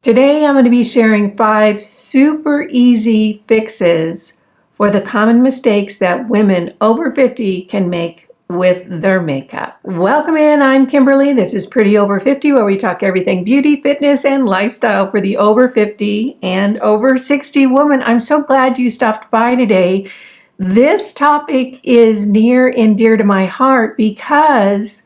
Today I'm going to be sharing 5 super easy fixes for the common mistakes that women over 50 can make with their makeup. Welcome in, I'm Kimberly. This is Pretty Over 50, where we talk everything beauty, fitness, and lifestyle for the over 50 and over 60 woman. I'm so glad you stopped by today. This topic is near and dear to my heart because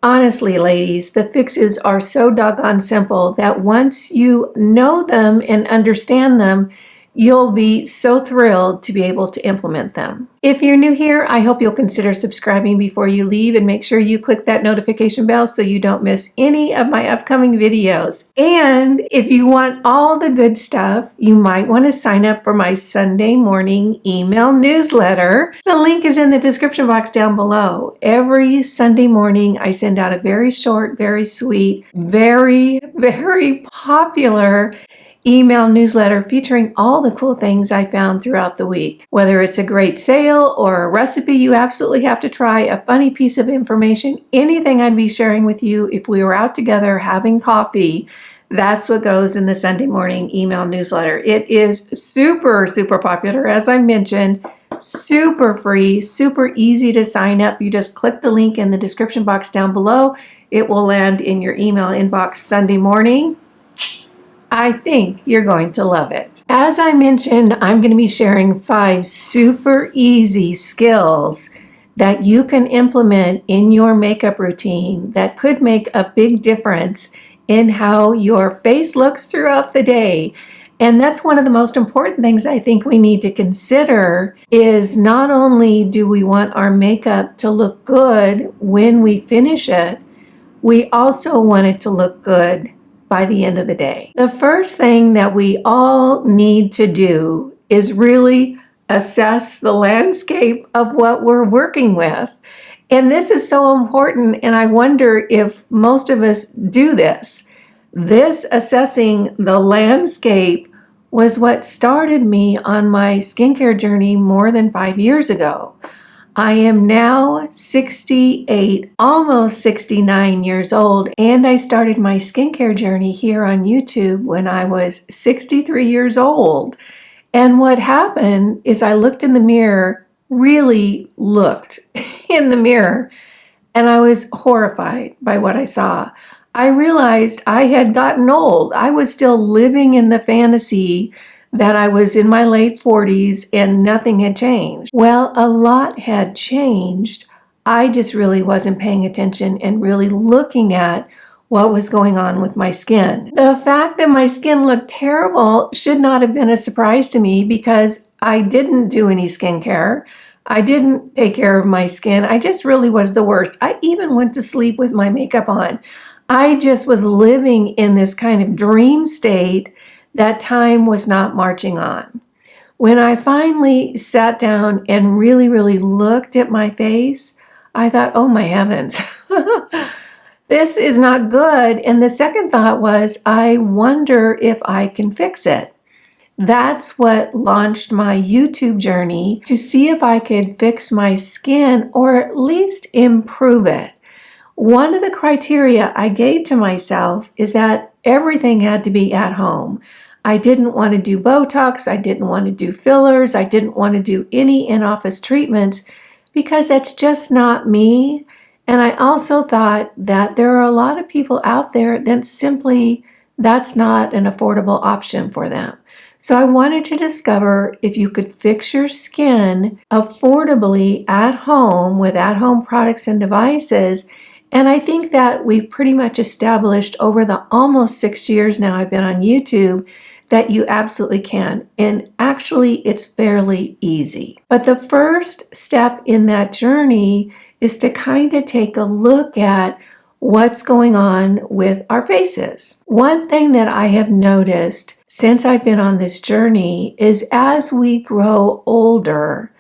honestly, ladies, the fixes are so doggone simple that once you know them and understand them, you'll be so thrilled to be able to implement them. If you're new here, I hope you'll consider subscribing before you leave and make sure you click that notification bell so you don't miss any of my upcoming videos. And if you want all the good stuff, you might want to sign up for my Sunday morning email newsletter. The link is in the description box down below. Every Sunday morning, I send out a very short, very sweet, very popular email newsletter featuring all the cool things I found throughout the week. Whether it's a great sale or a recipe you absolutely have to try, a funny piece of information, anything I'd be sharing with you if we were out together having coffee, that's what goes in the Sunday morning email newsletter. It is super popular, as I mentioned, super free, super easy to sign up. You just click the link in the description box down below. It will land in your email inbox Sunday morning. I think you're going to love it. As I mentioned, I'm going to be sharing 5 super easy skills that you can implement in your makeup routine that could make a big difference in how your face looks throughout the day. And that's one of the most important things I think we need to consider is not only do we want our makeup to look good when we finish it, we also want it to look good by the end of the day. The first thing that we all need to do is really assess the landscape of what we're working with. And this is so important, and I wonder if most of us do this. This assessing the landscape was what started me on my skincare journey more than 5 years ago. I am now 68, almost 69 years old, and I started my skincare journey here on YouTube when I was 63 years old. And what happened is I looked in the mirror, really looked in the mirror, and I was horrified by what I saw. I realized I had gotten old. I was still living in the fantasy that I was in my late 40s and nothing had changed. Well, a lot had changed. I just really wasn't paying attention and really looking at what was going on with my skin. The fact that my skin looked terrible should not have been a surprise to me because I didn't do any skincare. I didn't take care of my skin. I just really was the worst. I even went to sleep with my makeup on. I just was living in this kind of dream state that time was not marching on. When I finally sat down and really looked at my face, I thought, oh my heavens, this is not good. And the second thought was, I wonder if I can fix it. That's what launched my YouTube journey to see if I could fix my skin or at least improve it. One of the criteria I gave to myself is that everything had to be at home. I didn't want to do Botox. I didn't want to do fillers. I didn't want to do any in-office treatments because that's just not me. And I also thought that there are a lot of people out there that simply that's not an affordable option for them. So I wanted to discover if you could fix your skin affordably at home with at-home products and devices. And I think that we've pretty much established over the almost 6 years now I've been on YouTube that you absolutely can. And actually, it's fairly easy. But the first step in that journey is to kind of take a look at what's going on with our faces. One thing that I have noticed since I've been on this journey is as we grow older,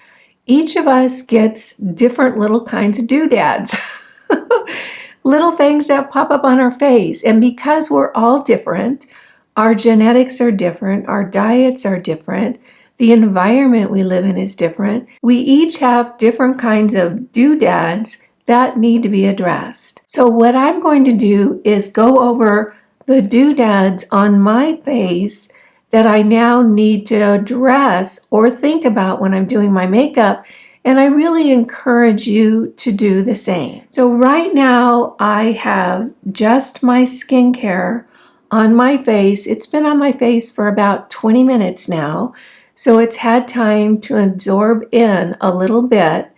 each of us gets different little kinds of doodads. Little things that pop up on our face. And because we're all different, our genetics are different, our diets are different, the environment we live in is different. We each have different kinds of doodads that need to be addressed. So what I'm going to do is go over the doodads on my face that I now need to address or think about when I'm doing my makeup. And I really encourage you to do the same. So right now I have just my skincare on my face. It's been on my face for about 20 minutes now, so it's had time to absorb in a little bit.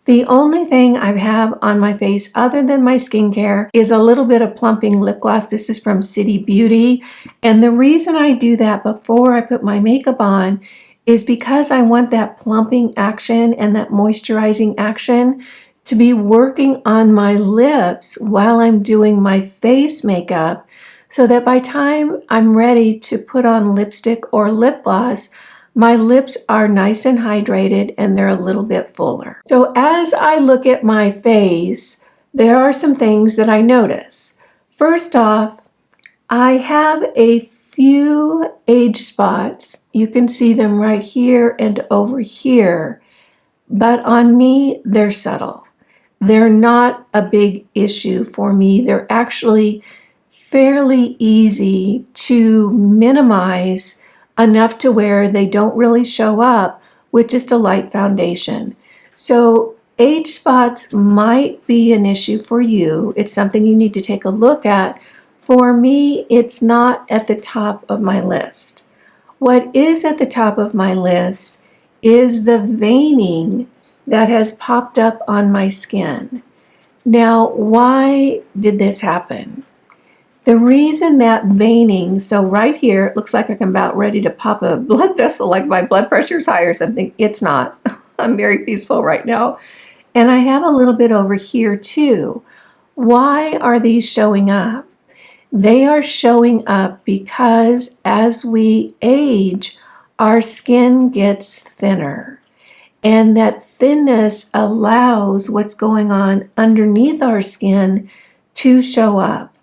The only thing I have on my face other than my skincare is a little bit of Plumping lip gloss. This is from City Beauty. And the reason I do that before I put my makeup on is because I want that plumping action and that moisturizing action to be working on my lips while I'm doing my face makeup, so that by the time I'm ready to put on lipstick or lip gloss, my lips are nice and hydrated and they're a little bit fuller. So as I look at my face, there are some things that I notice. First off, I have a few age spots. You can see them right here and over here, but on me, they're subtle. They're not a big issue for me. They're actually fairly easy to minimize enough to where they don't really show up with just a light foundation. So age spots might be an issue for you. It's something you need to take a look at. For me, it's not at the top of my list. What is at the top of my list is the veining that has popped up on my skin. Now, why did this happen? The reason that veining, so right here, it looks like I'm about ready to pop a blood vessel, like my blood pressure's high or something. It's not. I'm very peaceful right now. And I have a little bit over here too. Why are these showing up? They are showing up because as we age, our skin gets thinner. And that thinness allows what's going on underneath our skin to show up.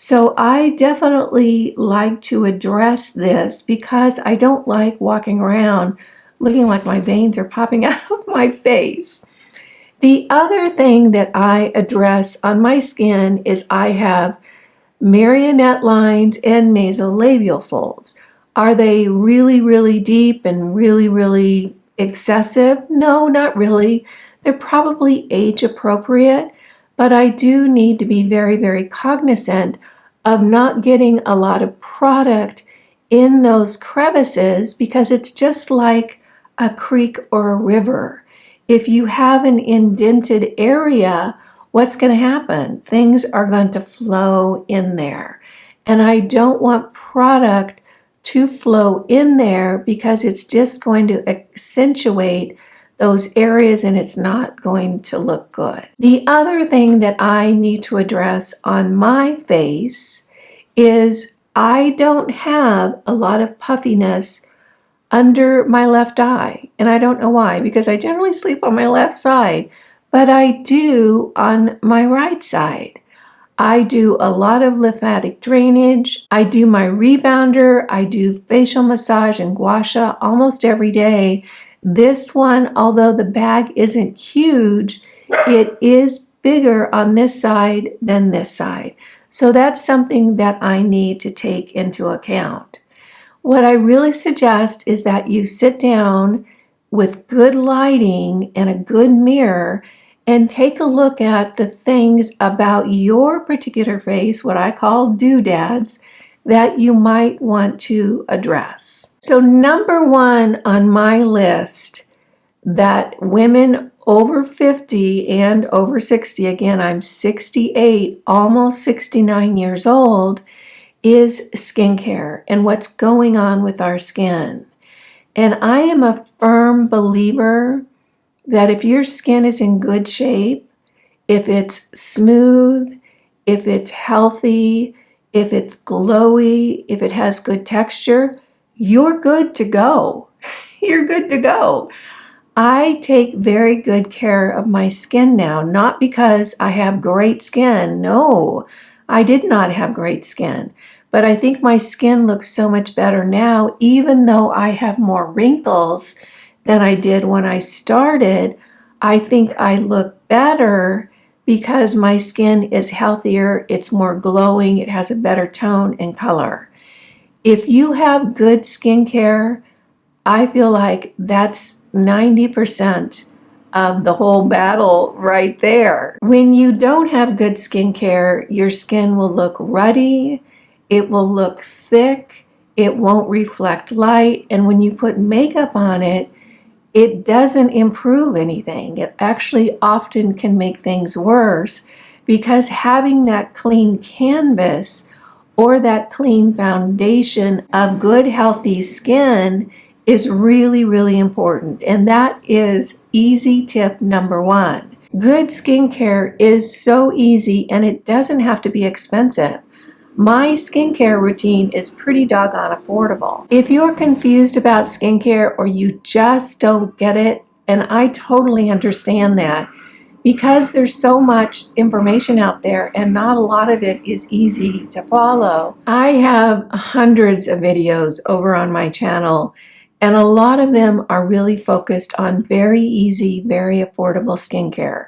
So I definitely like to address this because I don't like walking around looking like my veins are popping out of my face. The other thing that I address on my skin is I have marionette lines and nasolabial folds. Are they really, really deep and really, really excessive? No, not really. They're probably age appropriate, but I do need to be very, very cognizant of not getting a lot of product in those crevices because it's just like a creek or a river. If you have an indented area, what's going to happen? Things are going to flow in there. And I don't want product to flow in there because it's just going to accentuate those areas and it's not going to look good. The other thing that I need to address on my face is I don't have a lot of puffiness under my left eye. And I don't know why, because I generally sleep on my left side, but I do on my right side. I do a lot of lymphatic drainage. I do my rebounder. I do facial massage and gua sha almost every day. This one, although the bag isn't huge, it is bigger on this side than this side. So that's something that I need to take into account. What I really suggest is that you sit down with good lighting and a good mirror and take a look at the things about your particular face, what I call doodads, that you might want to address. So number one on my list that women over 50 and over 60, again, I'm 68, almost 69 years old, is skincare and what's going on with our skin. And I am a firm believer that if your skin is in good shape, if it's smooth, if it's healthy, if it's glowy, if it has good texture, you're good to go. You're good to go. I take very good care of my skin now, not because I have great skin. No, I did not have great skin. But I think my skin looks so much better now, even though I have more wrinkles than I did when I started. I think I look better because my skin is healthier, it's more glowing, it has a better tone and color. If you have good skincare, I feel like that's 90% of the whole battle right there. When you don't have good skincare, your skin will look ruddy, it will look thick, it won't reflect light, and when you put makeup on it, it doesn't improve anything. It actually often can make things worse because having that clean canvas or that clean foundation of good, healthy skin is really, really important. And that is easy tip number one. Good skincare is so easy and it doesn't have to be expensive. My skincare routine is pretty doggone affordable. If you're confused about skincare or you just don't get it, and I totally understand that, because there's so much information out there and not a lot of it is easy to follow. I have hundreds of videos over on my channel, and a lot of them are really focused on very easy, very affordable skincare.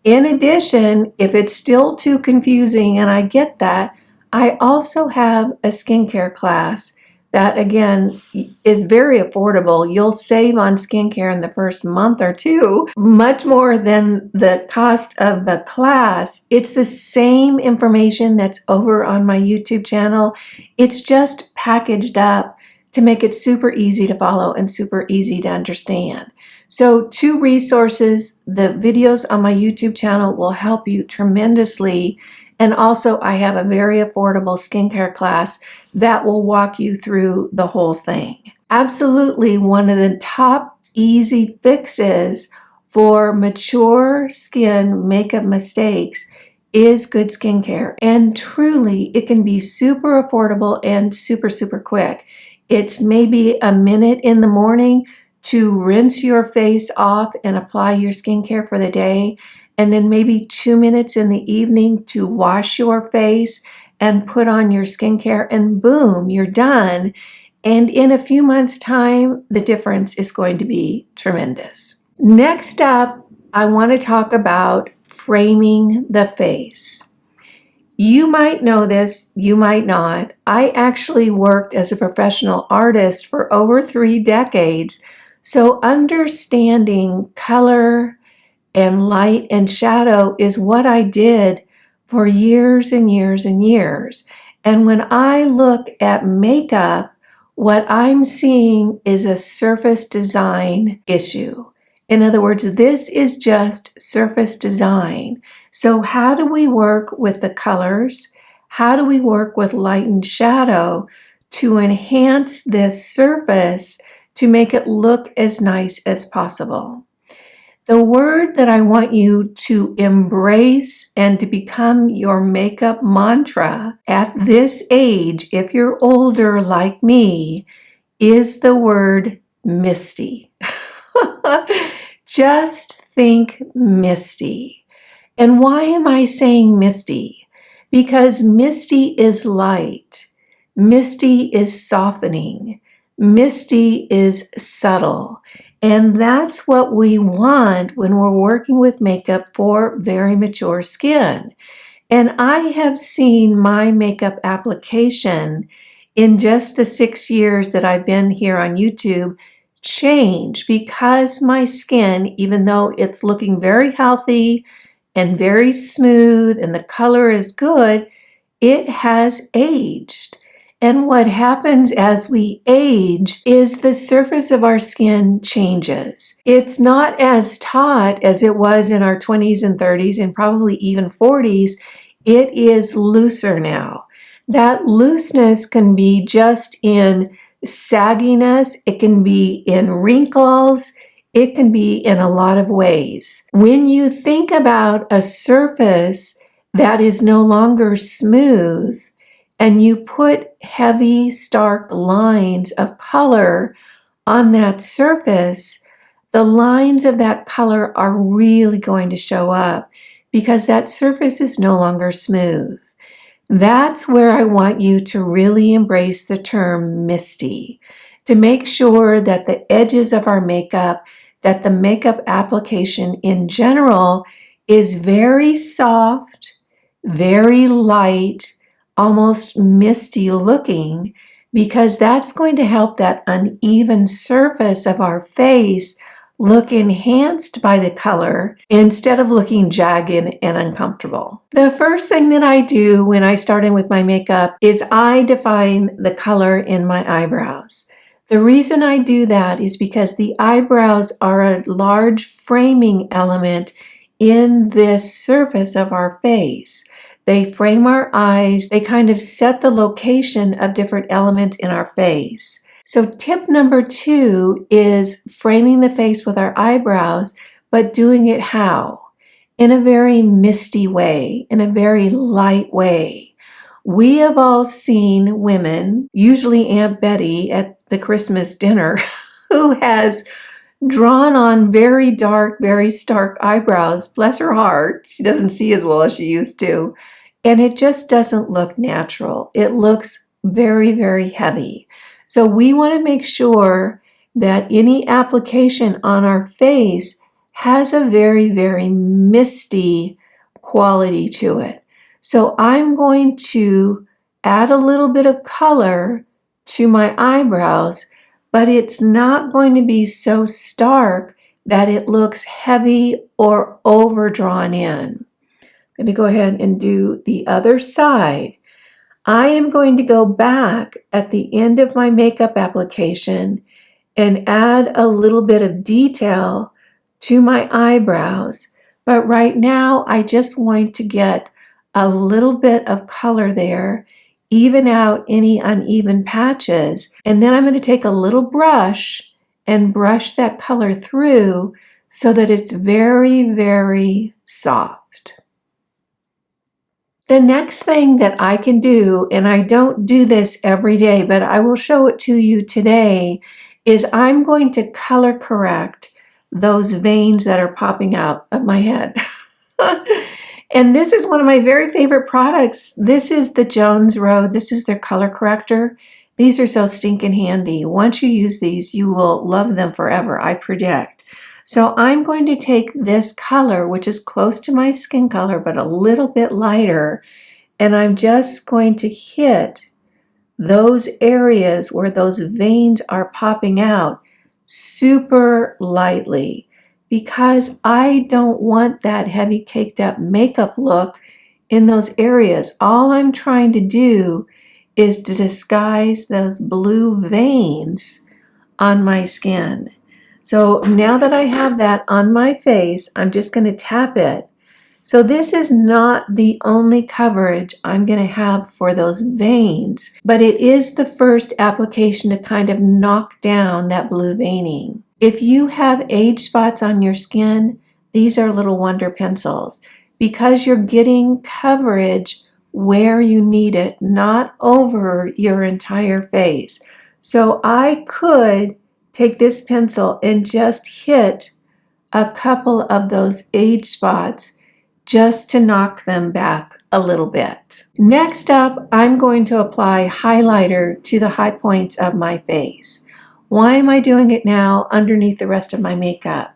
In addition, if it's still too confusing, and I get that, I also have a skincare class that, again, is very affordable. You'll save on skincare in the first month or two, much more than the cost of the class. It's the same information that's over on my YouTube channel. It's just packaged up to make it super easy to follow and super easy to understand. So 2 resources, the videos on my YouTube channel will help you tremendously. And also I have a very affordable skincare class that will walk you through the whole thing. Absolutely one of the top easy fixes for mature skin makeup mistakes is good skincare. And truly, it can be super affordable and super, super quick. It's maybe a minute in the morning to rinse your face off and apply your skincare for the day, and then maybe 2 minutes in the evening to wash your face and put on your skincare, and boom, you're done. And in a few months' time, the difference is going to be tremendous. Next up, I want to talk about framing the face. You might know this, you might not. I actually worked as a professional artist for over 3 decades, so understanding color and light and shadow is what I did for years and years and years. And when I look at makeup, what I'm seeing is a surface design issue. In other words, this is just surface design. So how do we work with the colors? How do we work with light and shadow to enhance this surface to make it look as nice as possible? The word that I want you to embrace and to become your makeup mantra at this age, if you're older like me, is the word misty. Just think misty. And why am I saying misty? Because misty is light. Misty is softening. Misty is subtle. And that's what we want when we're working with makeup for very mature skin. And I have seen my makeup application in just the 6 years that I've been here on YouTube change, because my skin, even though it's looking very healthy and very smooth and the color is good, it has aged. And what happens as we age is the surface of our skin changes. It's not as taut as it was in our 20s and 30s and probably even 40s. It is looser now. That looseness can be just in sagginess, it can be in wrinkles, it can be in a lot of ways. When you think about a surface that is no longer smooth, and you put heavy, stark lines of color on that surface, the lines of that color are really going to show up because that surface is no longer smooth. That's where I want you to really embrace the term misty, to make sure that the edges of our makeup, that the makeup application in general is very soft, very light, almost misty looking, because that's going to help that uneven surface of our face look enhanced by the color instead of looking jagged and uncomfortable. The first thing that I do when I start in with my makeup is I define the color in my eyebrows. The reason I do that is because the eyebrows are a large framing element in this surface of our face. They frame our eyes, they kind of set the location of different elements in our face. So tip number 2 is framing the face with our eyebrows, but doing it how? In a very misty way, in a very light way. We have all seen women, usually Aunt Betty at the Christmas dinner, who has drawn on very dark, very stark eyebrows. Bless her heart. She doesn't see as well as she used to. And it just doesn't look natural. It looks very, very heavy. So we want to make sure that any application on our face has a very, very misty quality to it. So I'm going to add a little bit of color to my eyebrows, but it's not going to be so stark that it looks heavy or overdrawn in. I'm going to go ahead and do the other side. I am going to go back at the end of my makeup application and add a little bit of detail to my eyebrows. But right now, I just want to get a little bit of color there, even out any uneven patches. And then I'm going to take a little brush and brush that color through so that it's very, very soft. The next thing that I can do, and I don't do this every day, but I will show it to you today, is I'm going to color correct those veins that are popping out of my head. And this is one of my very favorite products. This is the Jones Road. This is their color corrector. These are so stinking handy. Once you use these, you will love them forever, I predict. So I'm going to take this color, which is close to my skin color, but a little bit lighter, and I'm just going to hit those areas where those veins are popping out super lightly, because I don't want that heavy caked up makeup look in those areas. All I'm trying to do is to disguise those blue veins on my skin. So now that I have that on my face, I'm just going to tap it. So this is not the only coverage I'm going to have for those veins, but it is the first application to kind of knock down that blue veining. If you have age spots on your skin, these are little wonder pencils, because you're getting coverage where you need it, not over your entire face. So I could take this pencil and just hit a couple of those age spots just to knock them back a little bit. Next up, I'm going to apply highlighter to the high points of my face. Why am I doing it now underneath the rest of my makeup?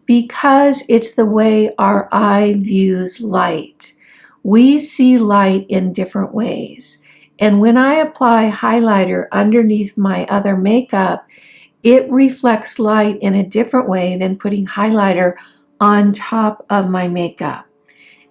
Because it's the way our eye views light. We see light in different ways. And when I apply highlighter underneath my other makeup, it reflects light in a different way than putting highlighter on top of my makeup.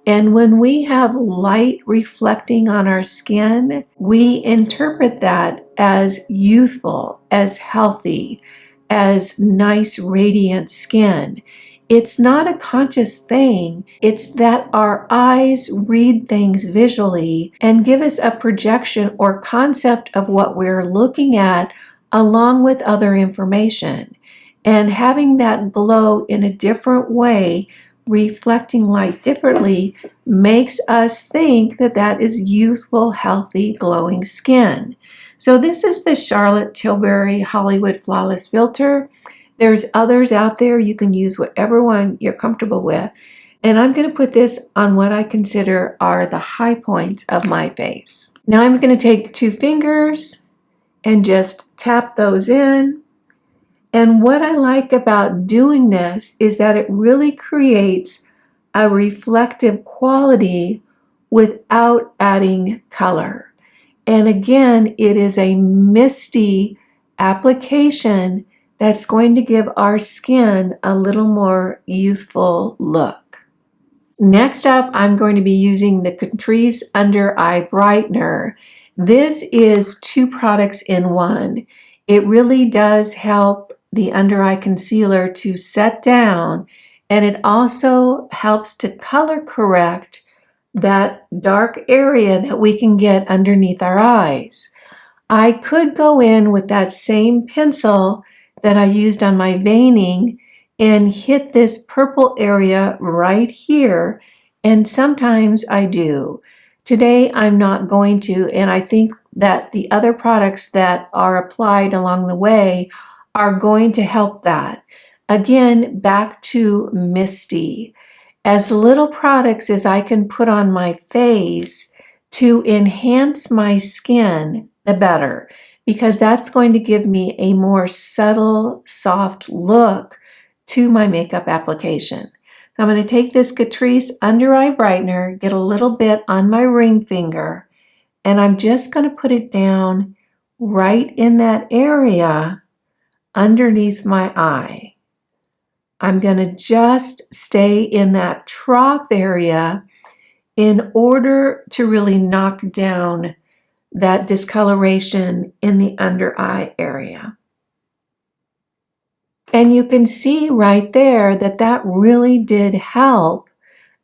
And when we have light reflecting on our skin, we interpret that as youthful, as healthy, as nice, radiant skin. It's not a conscious thing. It's that our eyes read things visually and give us a projection or concept of what we're looking at along with other information. And having that glow in a different way, reflecting light differently, makes us think that that is youthful, healthy, glowing skin. So this is the Charlotte Tilbury Hollywood Flawless Filter. There's others out there. You can use whatever one you're comfortable with. And I'm going to put this on what I consider are the high points of my face. Now I'm going to take 2 fingers and just tap those in. And what I like about doing this is that it really creates a reflective quality without adding color. And again, it is a misty application that's going to give our skin a little more youthful look. Next up, I'm going to be using the Catrice Under Eye Brightener. This is 2 products in one. It really does help the under eye concealer to set down, and it also helps to color correct that dark area that we can get underneath our eyes. I could go in with that same pencil that I used on my veining and hit this purple area right here, and sometimes I do. Today I'm not going to, and I think that the other products that are applied along the way are going to help that. Again, back to Misty. As little products as I can put on my face to enhance my skin, the better, because that's going to give me a more subtle, soft look to my makeup application. So I'm going to take this Catrice Under Eye Brightener, get a little bit on my ring finger, and I'm just going to put it down right in that area underneath my eye. I'm going to just stay in that trough area in order to really knock down that discoloration in the under eye area. And you can see right there that that really did help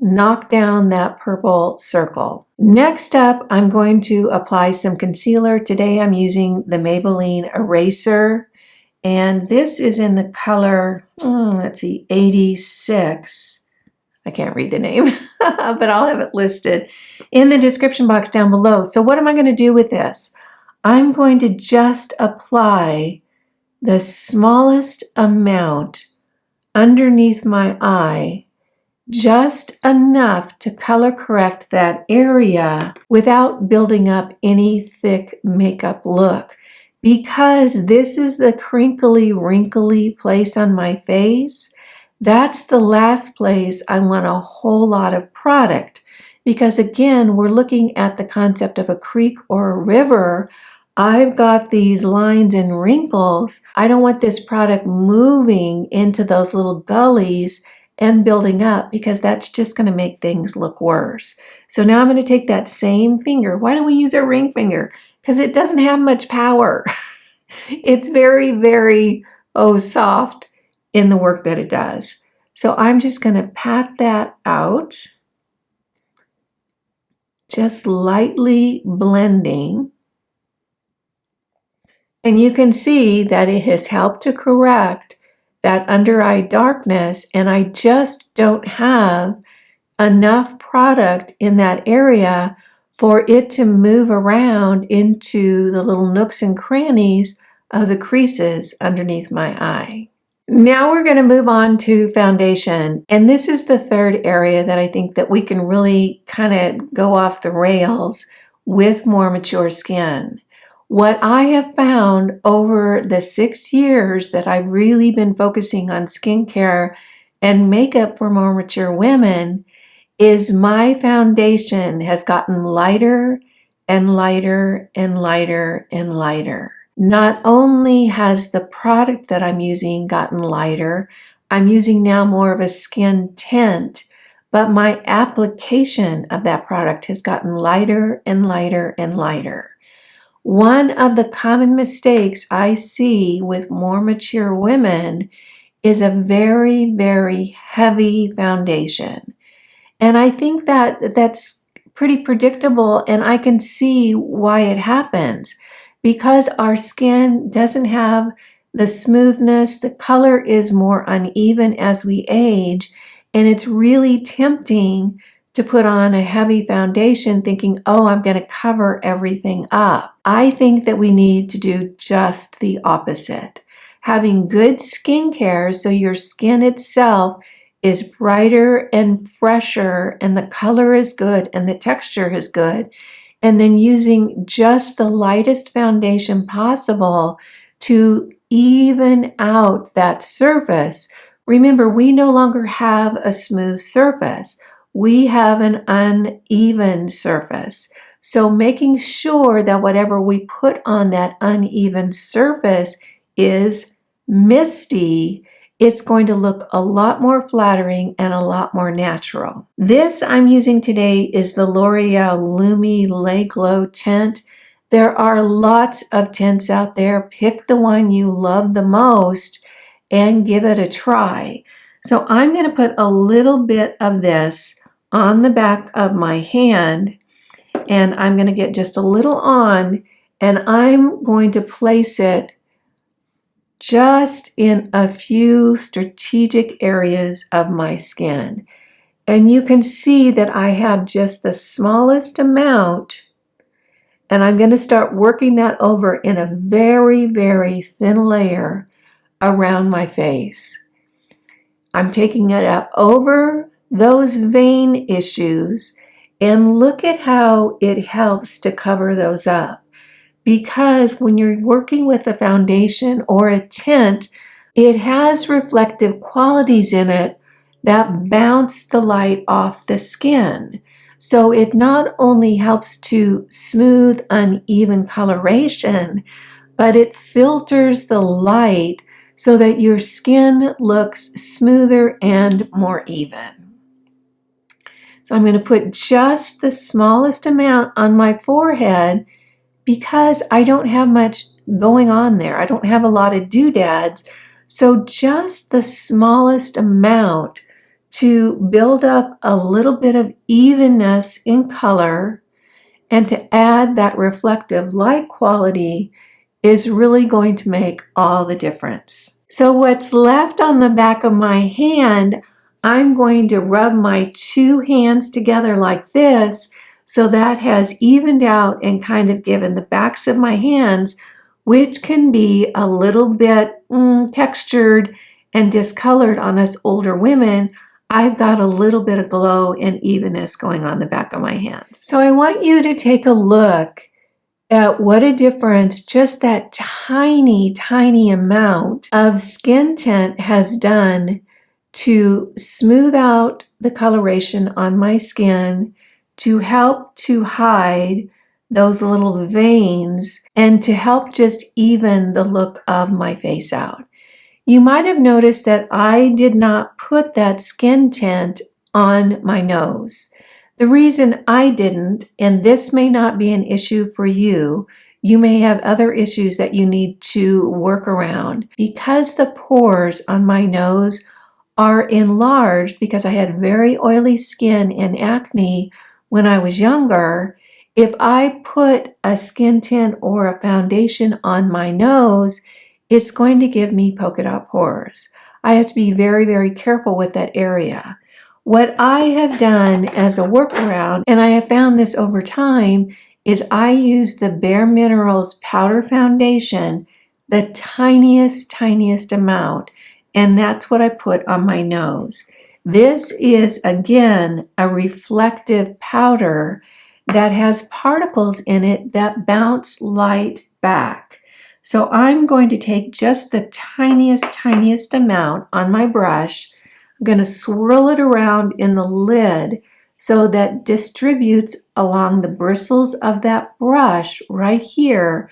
knock down that purple circle. Next up, I'm going to apply some concealer. Today I'm using the Maybelline Eraser, and this is in the color, let's see, 86. I can't read the name, but I'll have it listed in the description box down below. So what am I going to do with this? I'm going to just apply the smallest amount underneath my eye, just enough to color correct that area without building up any thick makeup look. Because this is the crinkly, wrinkly place on my face, that's the last place I want a whole lot of product. Because again, we're looking at the concept of a creek or a river. I've got these lines and wrinkles. I don't want this product moving into those little gullies and building up, because that's just going to make things look worse. So now I'm going to take that same finger. Why do we use our ring finger? Because it doesn't have much power. It's very, very, soft in the work that it does. So I'm just going to pat that out, just lightly blending. And you can see that it has helped to correct that under eye darkness, and I just don't have enough product in that area for it to move around into the little nooks and crannies of the creases underneath my eye. Now we're going to move on to foundation, and this is the third area that I think that we can really kind of go off the rails with more mature skin. What I have found over the 6 years that I've really been focusing on skincare and makeup for more mature women is my foundation has gotten lighter and lighter and lighter and lighter. Not only has the product that I'm using gotten lighter, I'm using now more of a skin tint, but my application of that product has gotten lighter and lighter and lighter. One of the common mistakes I see with more mature women is a very, very heavy foundation. And I think that that's pretty predictable, and I can see why it happens. Because our skin doesn't have the smoothness, the color is more uneven as we age, and it's really tempting to put on a heavy foundation thinking, oh, I'm going to cover everything up. I think that we need to do just the opposite. Having good skincare so your skin itself is brighter and fresher, and the color is good and the texture is good, and then using just the lightest foundation possible to even out that surface Remember, we no longer have a smooth surface. We have an uneven surface. So making sure that whatever we put on that uneven surface is misty, it's going to look a lot more flattering and a lot more natural. This I'm using today is the L'Oreal Lumi Lait Glow tint. There are lots of tints out there. Pick the one you love the most and give it a try. So I'm going to put a little bit of this on the back of my hand, and I'm going to get just a little on, and I'm going to place it just in a few strategic areas of my skin. And you can see that I have just the smallest amount, and I'm going to start working that over in a very, very thin layer around my face. I'm taking it up over those vein issues, and look at how it helps to cover those up. Because when you're working with a foundation or a tint, it has reflective qualities in it that bounce the light off the skin. So it not only helps to smooth uneven coloration, but it filters the light so that your skin looks smoother and more even. So I'm going to put just the smallest amount on my forehead because I don't have much going on there. I don't have a lot of doodads. So just the smallest amount to build up a little bit of evenness in color and to add that reflective light quality is really going to make all the difference. So what's left on the back of my hand, I'm going to rub my two hands together like this, so that has evened out and kind of given the backs of my hands, which can be a little bit textured and discolored on us older women. I've got a little bit of glow and evenness going on the back of my hands. So I want you to take a look at what a difference just that tiny, tiny amount of skin tint has done to smooth out the coloration on my skin, to help to hide those little veins, and to help just even the look of my face out. You might have noticed that I did not put that skin tint on my nose. The reason I didn't, and this may not be an issue for you, you may have other issues that you need to work around, because the pores on my nose are enlarged because I had very oily skin and acne when I was younger. If I put a skin tint or a foundation on my nose, it's going to give me polka dot pores. I have to be very, very careful with that area. What I have done as a workaround, and I have found this over time, is I use the Bare Minerals powder foundation, the tiniest, tiniest amount, and that's what I put on my nose. This is, again, a reflective powder that has particles in it that bounce light back. So I'm going to take just the tiniest, tiniest amount on my brush. I'm going to swirl it around in the lid so that distributes along the bristles of that brush right here.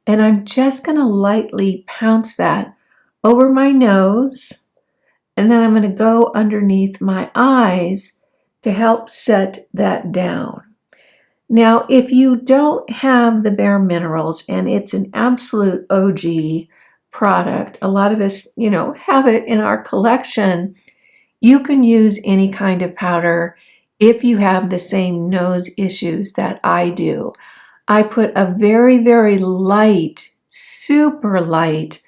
And I'm just going to lightly pounce that over my nose. And then I'm going to go underneath my eyes to help set that down. Now, if you don't have the Bare Minerals, and it's an absolute OG product, a lot of us, have it in our collection, you can use any kind of powder if you have the same nose issues that I do. I put a very, very light, super light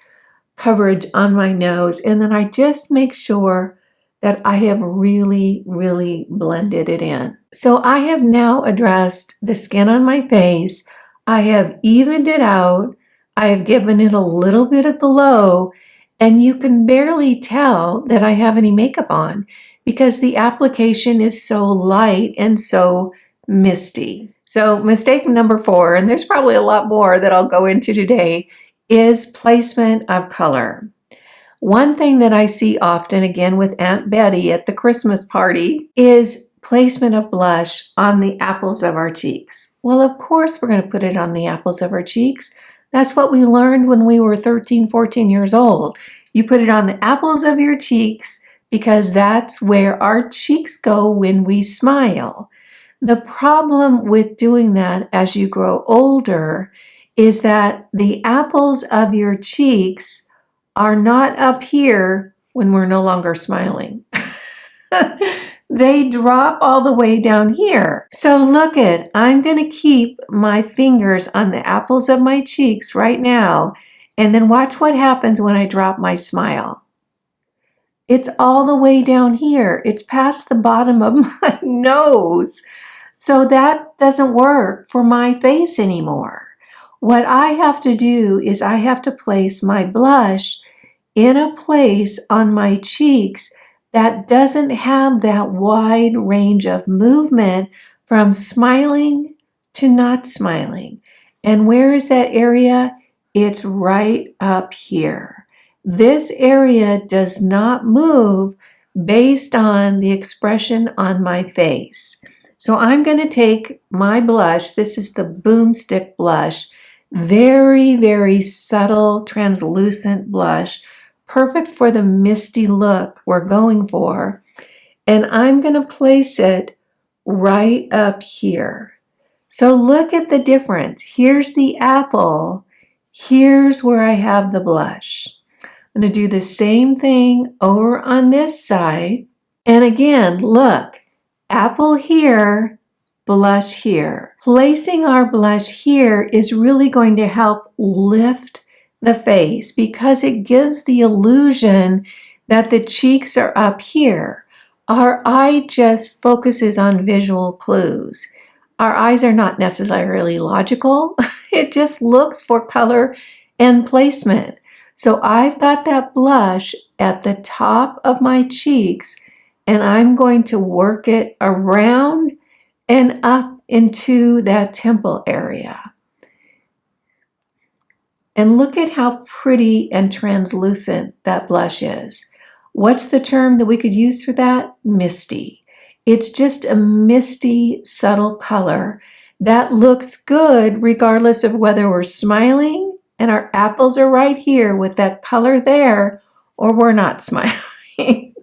coverage on my nose, and then I just make sure that I have really, really blended it in. So I have now addressed the skin on my face. I have evened it out. I have given it a little bit of glow, and you can barely tell that I have any makeup on because the application is so light and so misty. So mistake number 4, and there's probably a lot more that I'll go into today, is placement of color. One thing that I see often, again with Aunt Betty at the Christmas party, is placement of blush on the apples of our cheeks. Well, of course we're going to put it on the apples of our cheeks. That's what we learned when we were 13, 14 years old. You put it on the apples of your cheeks because that's where our cheeks go when we smile. The problem with doing that as you grow older is that the apples of your cheeks are not up here when we're no longer smiling. They drop all the way down here. So look it, I'm going to keep my fingers on the apples of my cheeks right now, and then watch what happens when I drop my smile. It's all the way down here. It's past the bottom of my nose. So that doesn't work for my face anymore. What I have to do is I have to place my blush in a place on my cheeks that doesn't have that wide range of movement from smiling to not smiling. And where is that area? It's right up here. This area does not move based on the expression on my face. So I'm going to take my blush. This is the Boomstick blush. Very, very subtle, translucent blush. Perfect for the misty look we're going for. And I'm going to place it right up here. So look at the difference. Here's the apple. Here's where I have the blush. I'm going to do the same thing over on this side. And again, look, apple here, blush here. Placing our blush here is really going to help lift the face because it gives the illusion that the cheeks are up here. Our eye just focuses on visual clues. Our eyes are not necessarily logical. It just looks for color and placement. So I've got that blush at the top of my cheeks, and I'm going to work it around and up into that temple area. And look at how pretty and translucent that blush is. What's the term that we could use for that? Misty. It's just a misty, subtle color that looks good regardless of whether we're smiling and our apples are right here with that color there, or we're not smiling.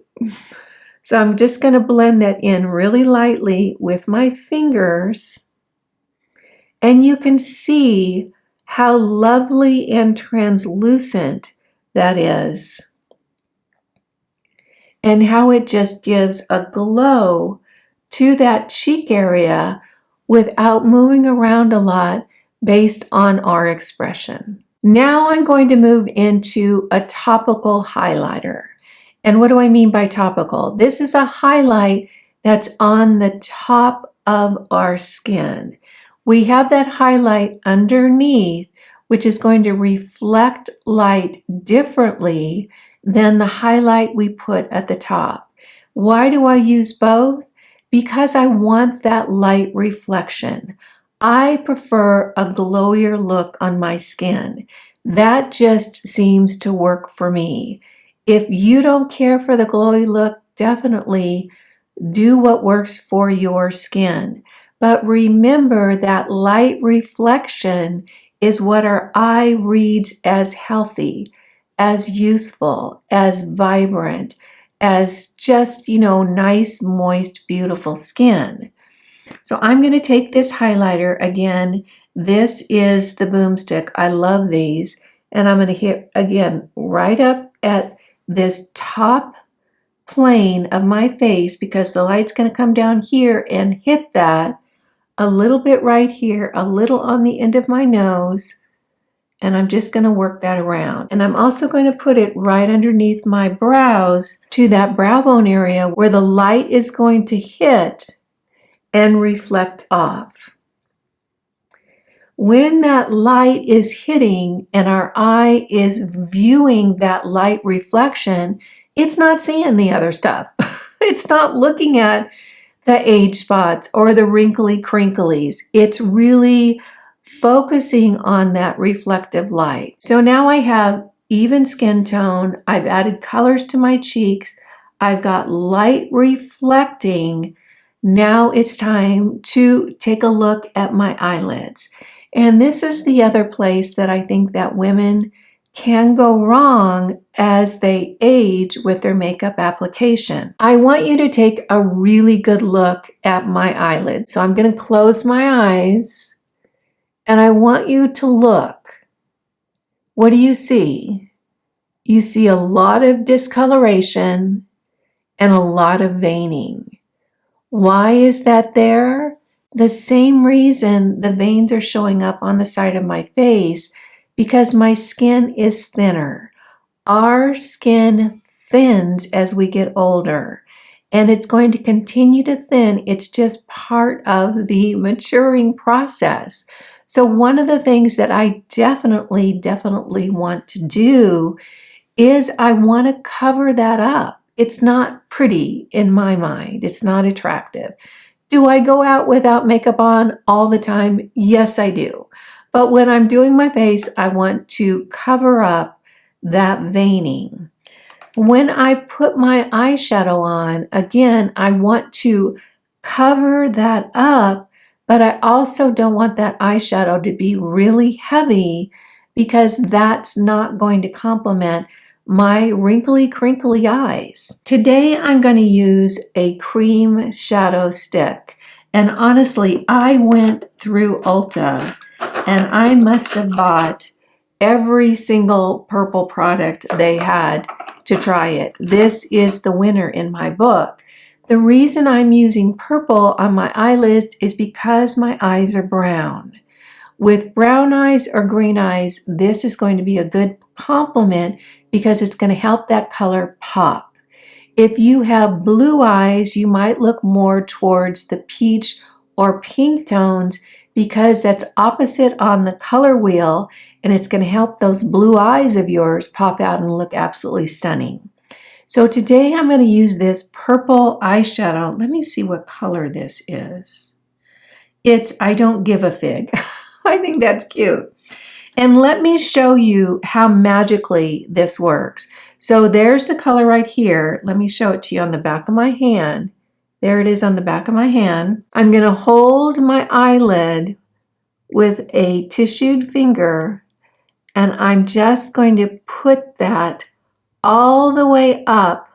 So I'm just going to blend that in really lightly with my fingers. And you can see how lovely and translucent that is. And how it just gives a glow to that cheek area without moving around a lot based on our expression. Now I'm going to move into a topical highlighter. And what do I mean by topical? This is a highlight that's on the top of our skin. We have that highlight underneath, which is going to reflect light differently than the highlight we put at the top. Why do I use both? Because I want that light reflection. I prefer a glowier look on my skin. That just seems to work for me. If you don't care for the glowy look, definitely do what works for your skin. But remember that light reflection is what our eye reads as healthy, as useful, as vibrant, as just, nice, moist, beautiful skin. So I'm going to take this highlighter again. This is the Boomstick. I love these. And I'm going to hit again right up at this top plane of my face because the light's going to come down here and hit that. A little bit right here, a little on the end of my nose, and I'm just going to work that around. And I'm also going to put it right underneath my brows to that brow bone area where the light is going to hit and reflect off. When that light is hitting and our eye is viewing that light reflection, it's not seeing the other stuff. It's not looking at the age spots or the wrinkly crinklies. It's really focusing on that reflective light. So now I have even skin tone. I've added colors to my cheeks. I've got light reflecting. Now it's time to take a look at my eyelids. And this is the other place that I think that women can go wrong as they age with their makeup application. I want you to take a really good look at my eyelids. So I'm going to close my eyes and I want you to look. What do you see? You see a lot of discoloration and a lot of veining. Why is that there? The same reason the veins are showing up on the side of my face, because my skin is thinner. Our skin thins as we get older, and it's going to continue to thin. It's just part of the maturing process. So one of the things that I definitely want to do is I want to cover that up. It's not pretty in my mind. It's not attractive. Do I go out without makeup on all the time? Yes, I do. But when I'm doing my face, I want to cover up that veining. When I put my eyeshadow on, again, I want to cover that up, but I also don't want that eyeshadow to be really heavy, because that's not going to complement my wrinkly, crinkly eyes. Today, I'm going to use a cream shadow stick. And honestly, I went through Ulta and I must have bought every single purple product they had to try it. This is the winner in my book. The reason I'm using purple on my eyelids is because my eyes are brown. With brown eyes or green eyes, this is going to be a good complement because it's going to help that color pop. If you have blue eyes, you might look more towards the peach or pink tones because that's opposite on the color wheel, and it's going to help those blue eyes of yours pop out and look absolutely stunning. So today I'm going to use this purple eyeshadow. Let me see what color this is. It's I Don't Give a Fig. I think that's cute. And let me show you how magically this works. So there's the color right here. Let me show it to you on the back of my hand. There it is on the back of my hand. I'm going to hold my eyelid with a tissued finger, and I'm just going to put that all the way up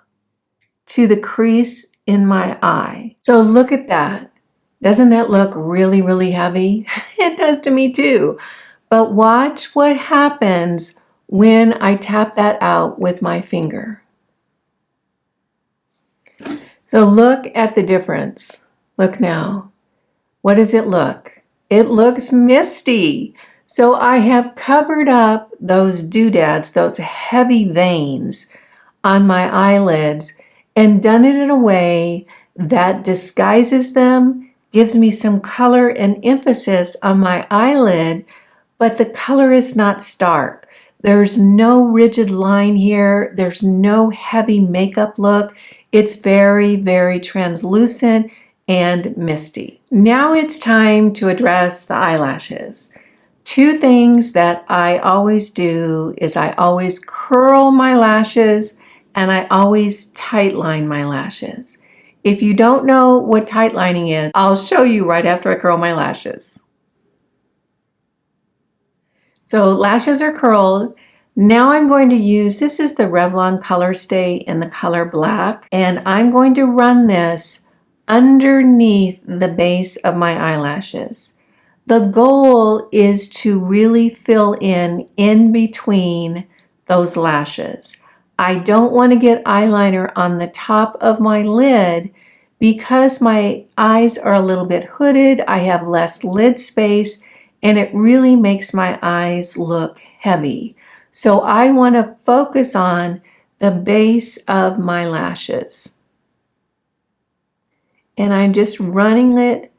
to the crease in my eye. So look at that. Doesn't that look really, really heavy? It does to me too. But watch what happens when I tap that out with my finger. So look at the difference. Look now. What does it look? It looks misty. So I have covered up those doodads, those heavy veins on my eyelids, and done it in a way that disguises them, gives me some color and emphasis on my eyelid, but the color is not stark. There's no rigid line here. There's no heavy makeup look. It's very, very translucent and misty. Now it's time to address the eyelashes. Two things that I always do is I always curl my lashes and I always tightline my lashes. If you don't know what tightlining is, I'll show you right after I curl my lashes. So lashes are curled. Now I'm going to use, this is the Revlon Color Stay in the color black, and I'm going to run this underneath the base of my eyelashes. The goal is to really fill in between those lashes. I don't want to get eyeliner on the top of my lid because my eyes are a little bit hooded. I have less lid space, and it really makes my eyes look heavy. So I want to focus on the base of my lashes. And I'm just running it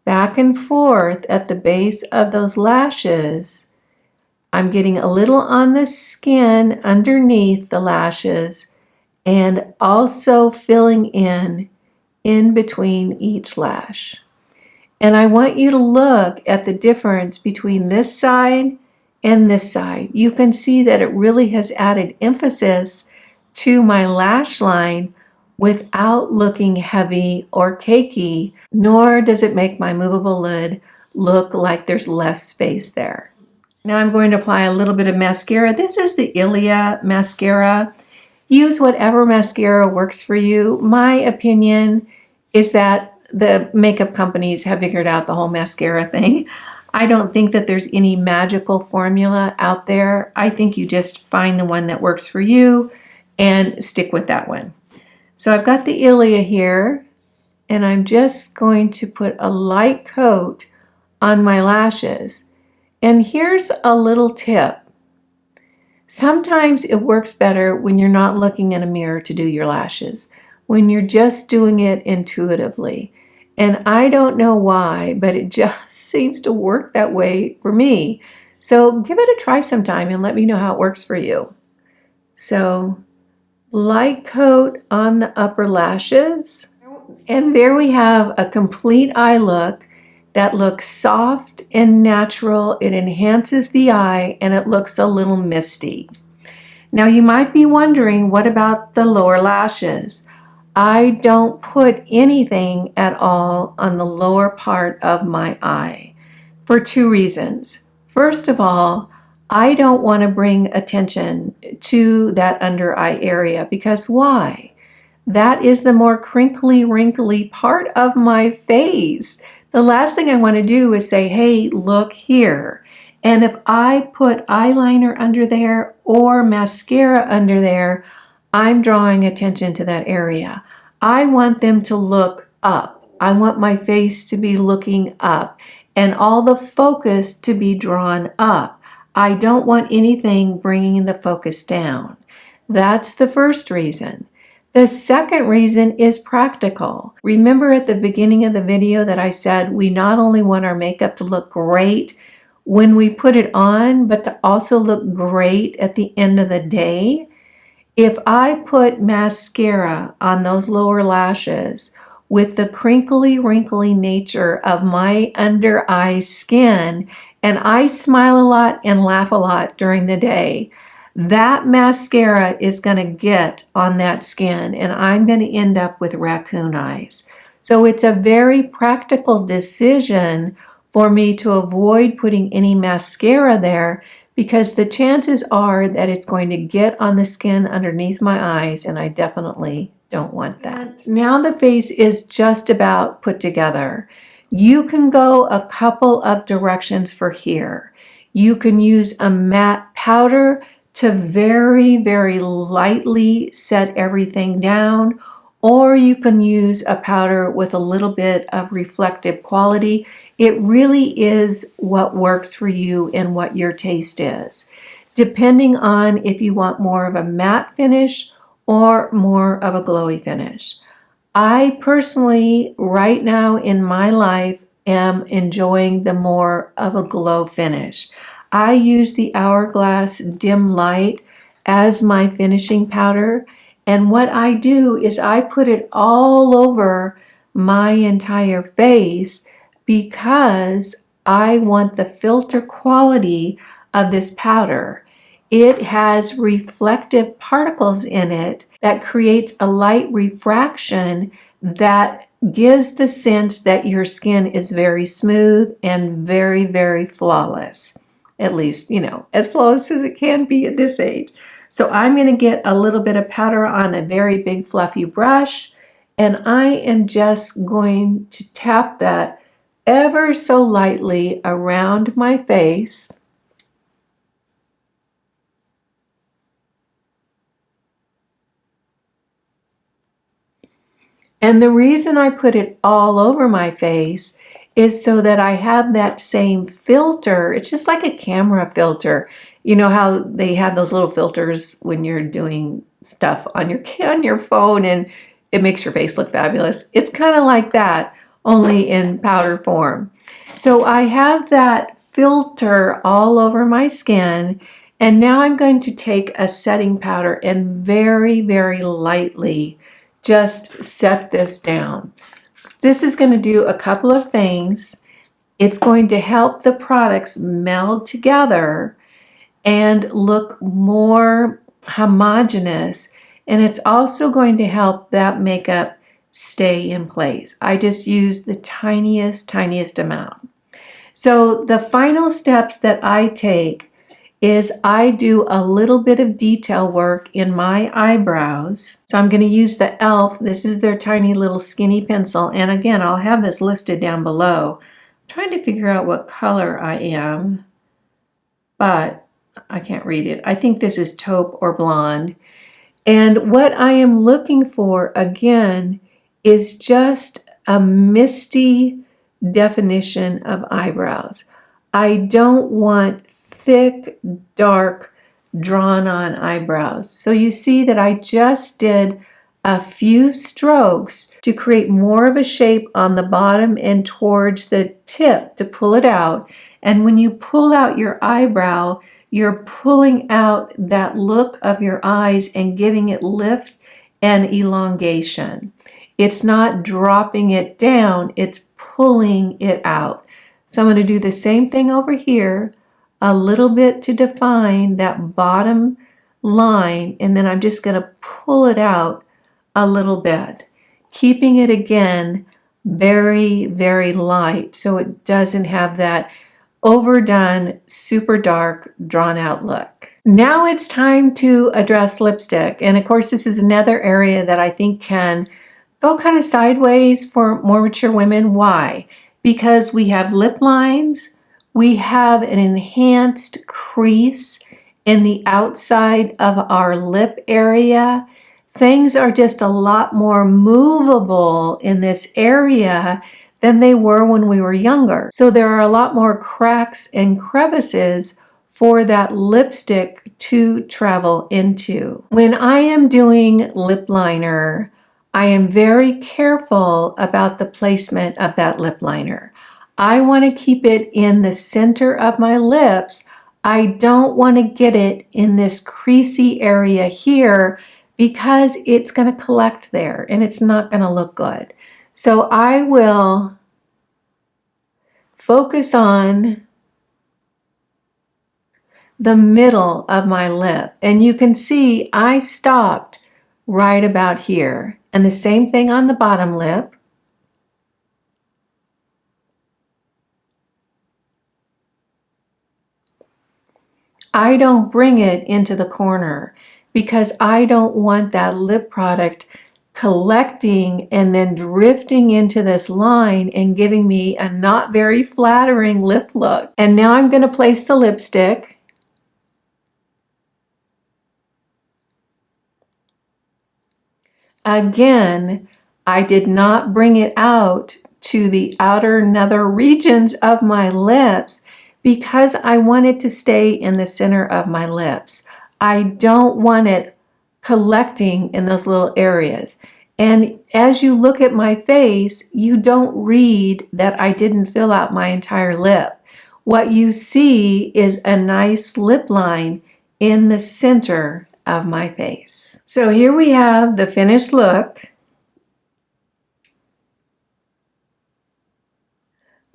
back and forth at the base of those lashes. I'm getting a little on the skin underneath the lashes and also filling in between each lash. And I want you to look at the difference between this side and this side. You can see that it really has added emphasis to my lash line without looking heavy or cakey, nor does it make my movable lid look like there's less space there. Now I'm going to apply a little bit of mascara. This is the Haielle mascara. Use whatever mascara works for you. My opinion is that the makeup companies have figured out the whole mascara thing. I don't think that there's any magical formula out there. I think you just find the one that works for you and stick with that one. So I've got the Haielle here, and I'm just going to put a light coat on my lashes. And here's a little tip. Sometimes it works better when you're not looking in a mirror to do your lashes, when you're just doing it intuitively. And I don't know why, but it just seems to work that way for me. So give it a try sometime and let me know how it works for you. So light coat on the upper lashes. And there we have a complete eye look that looks soft and natural. It enhances the eye and it looks a little misty. Now you might be wondering, what about the lower lashes? I don't put anything at all on the lower part of my eye for two reasons. First of all, I don't want to bring attention to that under eye area, because why? That is the more crinkly, wrinkly part of my face. The last thing I want to do is say, hey, look here. And if I put eyeliner under there or mascara under there, I'm drawing attention to that area. I want them to look up. I want my face to be looking up and all the focus to be drawn up. I don't want anything bringing the focus down. That's the first reason. The second reason is practical. Remember at the beginning of the video that I said we not only want our makeup to look great when we put it on, but to also look great at the end of the day? If I put mascara on those lower lashes with the crinkly, wrinkly nature of my under eye skin, and I smile a lot and laugh a lot during the day, that mascara is going to get on that skin and I'm going to end up with raccoon eyes. So it's a very practical decision for me to avoid putting any mascara there, because the chances are that it's going to get on the skin underneath my eyes, and I definitely don't want that. Now the face is just about put together. You can go a couple of directions for here. You can use a matte powder to very, very lightly set everything down, or you can use a powder with a little bit of reflective quality. It really is what works for you and what your taste is, depending on if you want more of a matte finish or more of a glowy finish. I personally, right now in my life, am enjoying the more of a glow finish. I use the Hourglass Dim Light as my finishing powder, and what I do is I put it all over my entire face because I want the filter quality of this powder. It has reflective particles in it that creates a light refraction that gives the sense that your skin is very smooth and very, very flawless. At least, as flawless as it can be at this age. So I'm going to get a little bit of powder on a very big fluffy brush, and I am just going to tap that ever so lightly around my face. And the reason I put it all over my face is so that I have that same filter. It's just like a camera filter. You know how they have those little filters when you're doing stuff on your phone and it makes your face look fabulous. It's kind of like that, only in powder form. So I have that filter all over my skin, and now I'm going to take a setting powder and very, very lightly just set this down. This is going to do a couple of things. It's going to help the products meld together, and look more homogeneous. And it's also going to help that makeup stay in place. I just use the tiniest amount. So the final steps that I take is I do a little bit of detail work in my eyebrows. So I'm going to use the e.l.f. This is their tiny little skinny pencil. And again, I'll have this listed down below. I'm trying to figure out what color I am, but I can't read it. I think this is taupe or blonde. And what I am looking for, again, is just a misty definition of eyebrows. I don't want thick, dark, drawn-on eyebrows. So you see that I just did a few strokes to create more of a shape on the bottom and towards the tip to pull it out. And when you pull out your eyebrow, you're pulling out that look of your eyes and giving it lift and elongation. It's not dropping it down, it's pulling it out. So I'm going to do the same thing over here, a little bit to define that bottom line, and then I'm just going to pull it out a little bit, keeping it again very, very light so it doesn't have that overdone, super dark, drawn out look. Now it's time to address lipstick. And of course, this is another area that I think can go kind of sideways for more mature women. Why? Because we have lip lines, we have an enhanced crease in the outside of our lip area. Things are just a lot more movable in this area than they were when we were younger. So there are a lot more cracks and crevices for that lipstick to travel into. When I am doing lip liner, I am very careful about the placement of that lip liner. I want to keep it in the center of my lips. I don't want to get it in this creasy area here because it's going to collect there and it's not going to look good. So I will focus on the middle of my lip. And you can see I stopped right about here. And the same thing on the bottom lip. I don't bring it into the corner because I don't want that lip product collecting and then drifting into this line and giving me a not very flattering lip look. And now I'm going to place the lipstick. Again, I did not bring it out to the outer nether regions of my lips because I want it to stay in the center of my lips. I don't want it collecting in those little areas. And as you look at my face, you don't read that I didn't fill out my entire lip. What you see is a nice lip line in the center of my face. So here we have the finished look.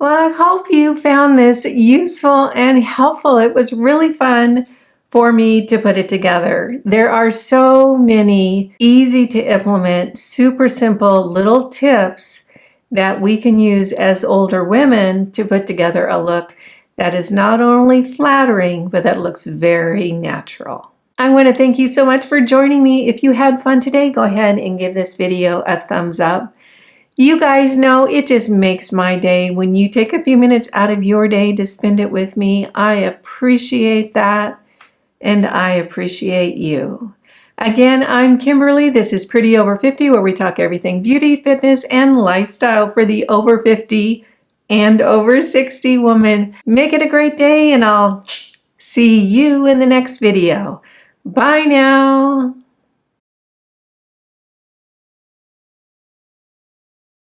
Well, I hope you found this useful and helpful. It was really fun for me to put it together. There are so many easy to implement, super simple little tips that we can use as older women to put together a look that is not only flattering, but that looks very natural. I want to thank you so much for joining me. If you had fun today, go ahead and give this video a thumbs up. You guys know it just makes my day when you take a few minutes out of your day to spend it with me. I appreciate that, and I appreciate you. Again, I'm Kimberly. This is Pretty Over 50, where we talk everything beauty, fitness, and lifestyle for the over 50 and over 60 woman. Make it a great day, and I'll see you in the next video. Bye now.